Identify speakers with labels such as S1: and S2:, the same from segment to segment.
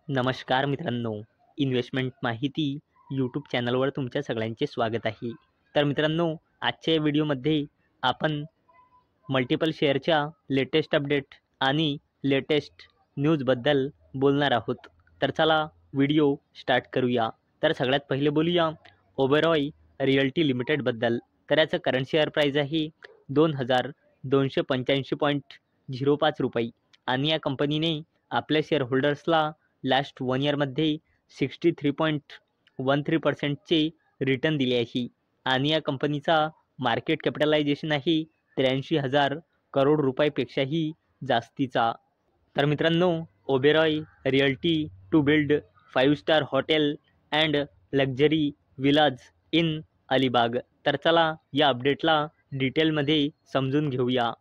S1: नमस्कार मित्रांनो, इन्व्हेस्टमेंट माहिती यूट्यूब चॅनलवर तुमच्या सगळ्यांचे स्वागत आहे. तर मित्रांनो, आजच्या या व्हिडिओमध्ये आपण मल्टिपल शेअरच्या लेटेस्ट अपडेट आणि लेटेस्ट न्यूजबद्दल बोलणार आहोत. तर चला व्हिडिओ स्टार्ट करूया. तर सगळ्यात पहिले बोलूया ओबेरॉय रिअल्टी लिमिटेडबद्दल. तर याचं करंट शेअर प्राईज आहे 2,285.05 रुपये आणि या कंपनीने आपल्या शेअर होल्डर्सला लास्ट 1 इयरमध्ये 63.13%चे रिटर्न दिले आहे आणि या कंपनीचा मार्केट कॅपिटलायझेशन आहे 83,000 करोड रुपयापेक्षाही जास्तीचा. तर मित्रांनो, Oberoi realty to build 5 star hotel and luxury villas in Alibag. तर चला या अपडेटला डिटेलमध्ये समजून घेऊया.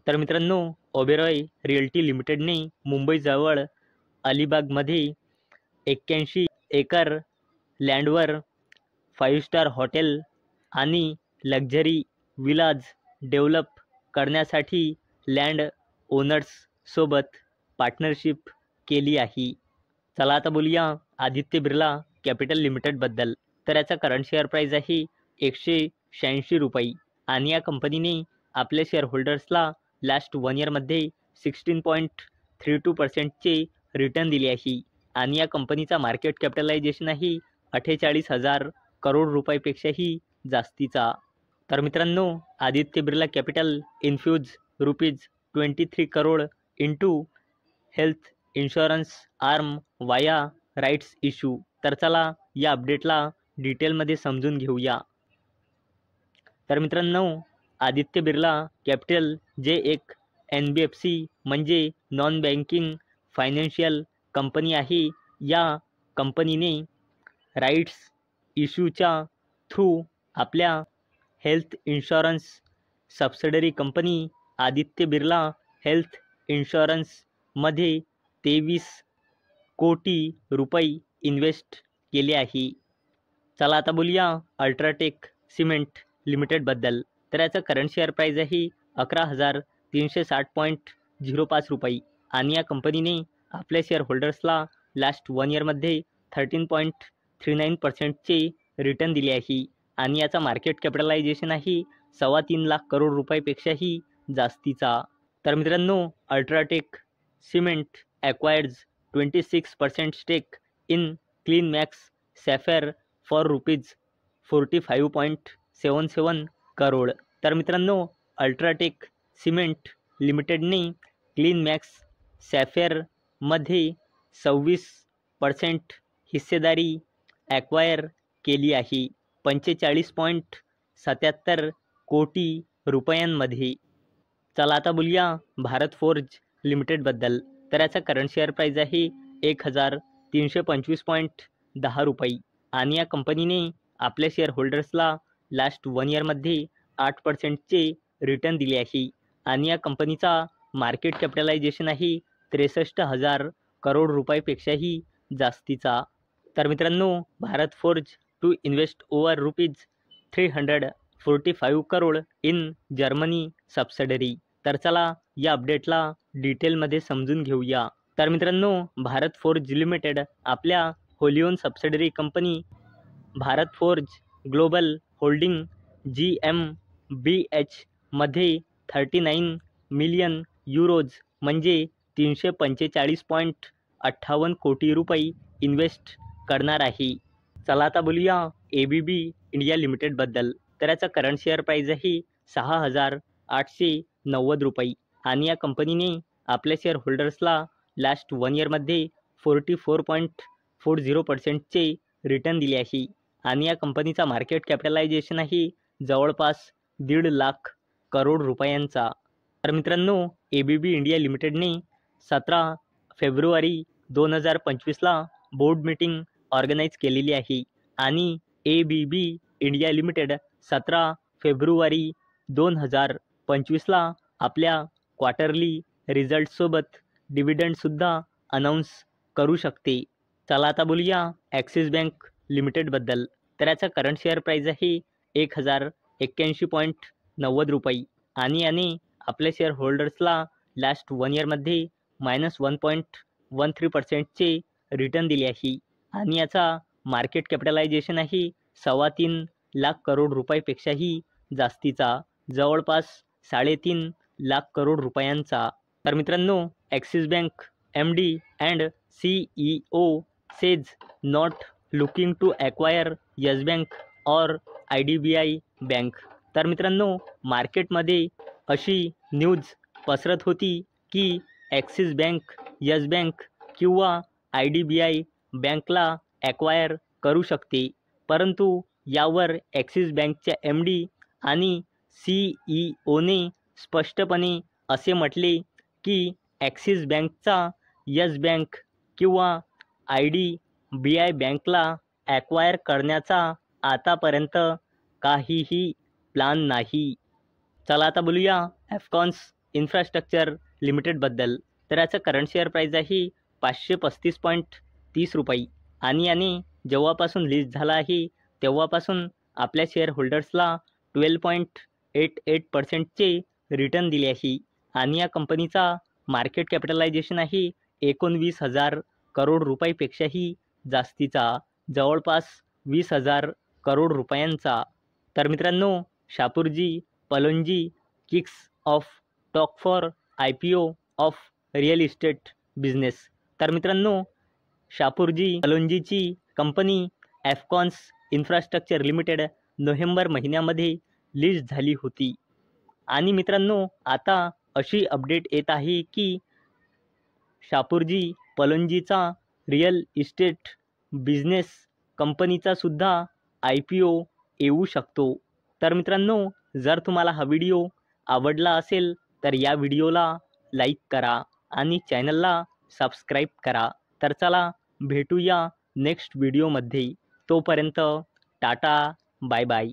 S1: तर मित्रांनो, ओबेरॉय रिअल्टी लिमिटेडने मुंबईजवळ अलिबागमध्ये 81 एकर लँडवर 5 स्टार हॉटेल आणि लक्झरी विलाज डेव्हलप करण्यासाठी लँड ओनर्ससोबत पार्टनरशिप केली आहे. चला आता बोलूया आदित्य बिर्ला कॅपिटल लिमिटेडबद्दल. तर याचा करंट शेअर प्राईज आहे 186 रुपये आणि या कंपनीने आपल्या शेअर होल्डर्सला लास्ट 1 इयरमध्ये 16.32%चे रिटर्न दिले आहे आणि या कंपनीचा मार्केट कॅपिटलायझेशन आहे 48,000 करोड रुपयापेक्षाही जास्तीचा. तर मित्रांनो, Aditya Birla capital infuse ₹23 crore into health insurance arm via rights issue. तर चला या अपडेटला डिटेलमध्ये समजून घेऊया. तर मित्रांनो, आदित्य बिर्ला कॅपिटल जे एक NBFC म्हणजे नॉन बँकिंग फायनान्शियल कंपनी आहे. या कंपनीने राईट्स इश्यूच्या थ्रू आपल्या health insurance subsidiary company Aditya Birla health इन्शुरन्समध्ये 23 कोटी रुपये इन्व्हेस्ट केले आहे. चला आता बोलूया अल्ट्राटेक सिमेंट लिमिटेडबद्दल. तर याचं करंट शेअर प्राईज आहे 11,360.05 रुपये आणि या कंपनीने आपल्या शेअर होल्डर्सला लास्ट 1 इयरमध्ये 13.39%चे रिटर्न दिले आहे आणि याचा मार्केट कॅपिटलायझेशन आहे 3.25 लाख करोड रुपयापेक्षाही जास्तीचा. तर मित्रांनो, UltraTech cement acquires 26% stake in Clean Max Sapphire for ₹45.77 crore. तर मित्रांनो, अल्ट्राटेक सिमेंट लिमिटेडने क्लीन मॅक्स सॅफेअरमध्ये 26% हिस्सेदारी ॲक्वायर केली आहे 45.77 कोटी रुपयांमध्ये. चला आता बोलूया भारत फोर्ज लिमिटेडबद्दल. तर याचा करंट शेअर प्राईज आहे 1,325.10 रुपये आणि या कंपनीने आपल्या शेअर होल्डर्सला लास्ट 1 इयरमध्ये 8%चे रिटर्न दिले आहे आणि या कंपनीचा मार्केट कॅपिटलायझेशन आहे 63,000 करोड रुपयापेक्षाही जास्तीचा. तर मित्रांनो, Bharat forge to invest over ₹345 crore in Germany subsidiary. तर चला या अपडेटला डिटेलमध्ये समजून घेऊया. तर मित्रांनो, भारत फोर्ज लिमिटेड आपल्या wholly owned subsidiary company Bharat Forge Global Holding GmbH मध्ये 39 मिलियन युरोज म्हणजे 345.58 कोटी रुपये इन्व्हेस्ट करणार आहे. चला आता बोलूया ABB इंडिया लिमिटेडबद्दल. तर याचा करंट शेअर प्राईज आहे 6,890 रुपये आणि या कंपनीने आपल्या शेअर होल्डर्सला लास्ट 1 इयरमध्ये 44.40%चे रिटर्न दिले आहे आणि या कंपनीचा मार्केट कॅपिटलायझेशन आहे जवळपास 1.5 लाख करोड रुपयांचा. तर मित्रांनो, ABB इंडिया लिमिटेडने 17 फेब्रुवारी 2025ला बोर्ड मीटिंग ऑर्गनाईज केलेली आहे आणि ABB इंडिया लिमिटेड 17 फेब्रुवारी 2025ला आपल्या क्वार्टरली रिझल्टसोबत डिव्हिडंडसुद्धा अनाऊन्स करू शकते. चला आता बोलूया ॲक्सिस बँक लिमिटेडबद्दल. तर याचा करंट शेअर प्राईज आहे 1,081.90 रुपये आणि याने आपल्या शेअर होल्डर्सला लास्ट 1 इयरमध्ये -1.13%चे रिटर्न दिले आहे आणि याचा मार्केट कॅपिटलायझेशन आहे 3.25 लाख करोड रुपयापेक्षाही जास्तीचा, जवळपास 3.5 लाख करोड रुपयांचा. तर मित्रांनो, axis bank MD and CEO says not looking to acquire yes bank और IDBI बँक. तर मित्रांनो, मार्केटमध्ये अशी न्यूज पसरत होती की ॲक्सिस बँक येस बँक किंवा IDBI बँकला ॲक्वायर करू शकते, परंतु यावर ॲक्सिस बँकच्या MD आणि CEOने स्पष्टपणे असे म्हटले की ॲक्सिस बँकचा येस बँक किंवा IDBI बँकला ॲक्वायर करण्याचा आतापर्यंत काहीही प्लान नाही. चला आता बोलूया ॲफकॉन्स इन्फ्रास्ट्रक्चर लिमिटेडबद्दल. तर याचं करंट शेअर प्राईज आहे 535.30 रुपये आणि याने जेव्हापासून लिस्ट झाला आहे तेव्हापासून आपल्या शेअर होल्डर्सला 12.88% रिटर्न दिले आहे आणि या कंपनीचा मार्केट कॅपिटलायझेशन आहे 19,000 करोड रुपयापेक्षाही जास्तीचा, जवळपास 20,000 करोड रुपयांचा. तर मित्रांनो, Shapoorji Pallonji kicks off talk for IPO of real estate business. तर मित्रांनो, शापूरजी पलोंजीची कंपनी ॲफकॉन्स इन्फ्रास्ट्रक्चर लिमिटेड नोव्हेंबर महिन्यामध्ये लिस्ट झाली होती आणि मित्रांनो, आता अशी अपडेट येत आहे की शापूरजी पलोंजीचा रिअल इस्टेट बिझनेस कंपनीचा सुद्धा IPO येऊ शकतो. तर मित्रांनो, जर तुम्हाला हा व्हिडिओ आवडला असेल तर या व्हिडिओला लाईक करा आणि चॅनलला सबस्क्राईब करा. तर चला भेटूया नेक्स्ट व्हिडिओमध्ये. तोपर्यंत टाटा, बाय बाय.